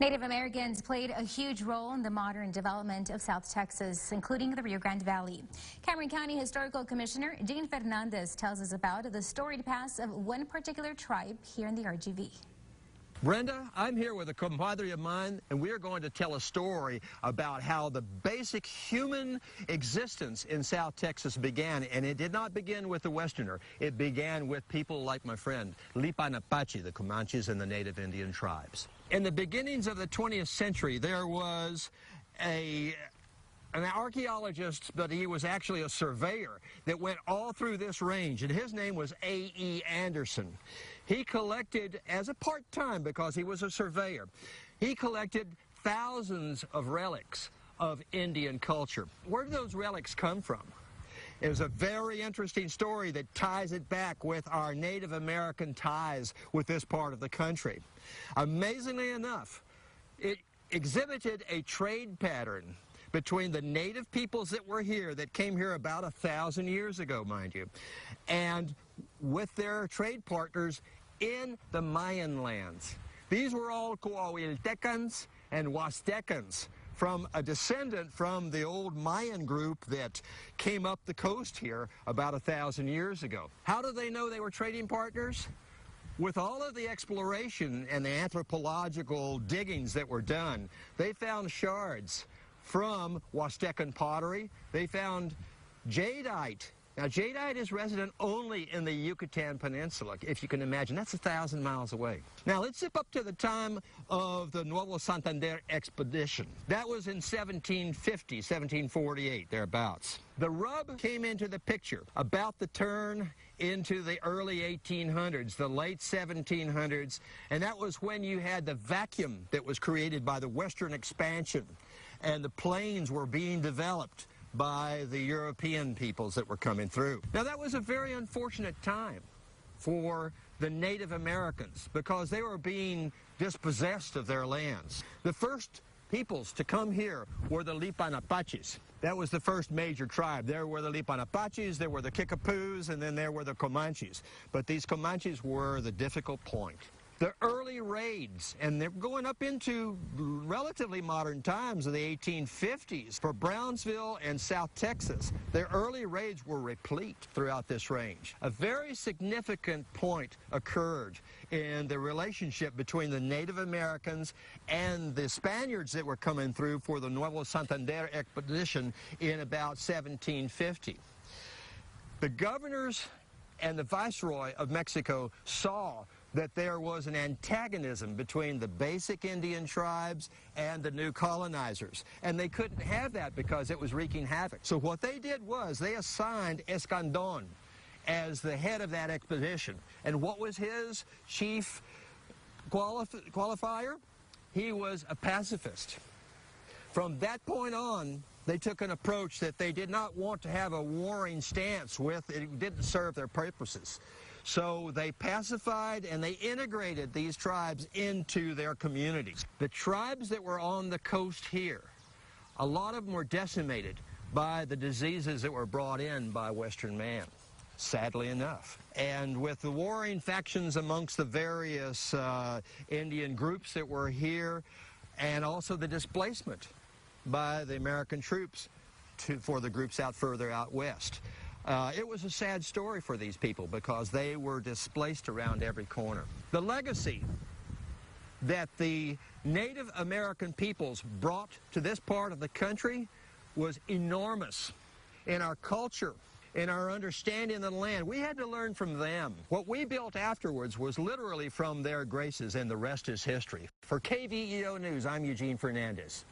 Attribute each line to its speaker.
Speaker 1: Native Americans played a huge role in the modern development of South Texas, including the Rio Grande Valley. Cameron County Historical Commissioner Jean Fernandez tells us about the storied past of one particular tribe here in the RGV.
Speaker 2: Brenda, I'm here with a compadre of mine, and we are going to tell a story about how the basic human existence in South Texas began. And it did not begin with the Westerner. It began with people like my friend, Lipa-Napache, the Comanches and the Native Indian tribes. In the beginnings of the 20th century, there was an archaeologist, but he was actually a surveyor that went all through this range, and his name was A.E. Anderson. He collected, as a part-time because he was a surveyor, he collected thousands of relics of Indian culture. Where do those relics come from? It was a very interesting story that ties it back with our Native American ties with this part of the country. Amazingly enough, it exhibited a trade pattern between the native peoples that were here, that came here about 1,000 years ago, mind you, and with their trade partners in the Mayan lands. These were all Coahuiltecans and Huastecans, from a descendant from the old Mayan group that came up the coast here about 1,000 years ago. How do they know they were trading partners? With all of the exploration and the anthropological diggings that were done, they found shards from Huastecan pottery. They found jadeite. Now, jadeite is resident only in the Yucatan Peninsula, if you can imagine. That's 1,000 miles away. Now, let's zip up to the time of the Nuevo Santander expedition. That was in 1750, 1748, thereabouts. The rub came into the picture about the turn into the early 1800s, the late 1700s, and that was when you had the vacuum that was created by the Western expansion, and the plains were being developed by the European peoples that were coming through. Now, that was a very unfortunate time for the Native Americans because they were being dispossessed of their lands. The first peoples to come here were the Lipa-Napaches. That was the first major tribe. There were the Lipa-Napaches, there were the Kickapoos, and then there were the Comanches. But these Comanches were the difficult point. The early raids, and they're going up into relatively modern times of the 1850s, for Brownsville and South Texas, their early raids were replete throughout this range. A very significant point occurred in the relationship between the Native Americans and the Spaniards that were coming through for the Nuevo Santander expedition in about 1750. The governors and the Viceroy of Mexico saw that there was an antagonism between the basic Indian tribes and the new colonizers. And they couldn't have that because it was wreaking havoc. So what they did was they assigned Escandon as the head of that expedition. And what was his chief qualifier? He was a pacifist. From that point on, they took an approach that they did not want to have a warring stance with. It didn't serve their purposes. So they pacified and they integrated these tribes into their communities. The tribes that were on the coast here, a lot of them were decimated by the diseases that were brought in by Western man, sadly enough. And with the warring factions amongst the various Indian groups that were here, and also the displacement by the American troops for the groups further out west. It was a sad story for these people because they were displaced around every corner. The legacy that the Native American peoples brought to this part of the country was enormous in our culture, in our understanding of the land. We had to learn from them. What we built afterwards was literally from their graces, and the rest is history. For KVEO News, I'm Eugene Fernandez.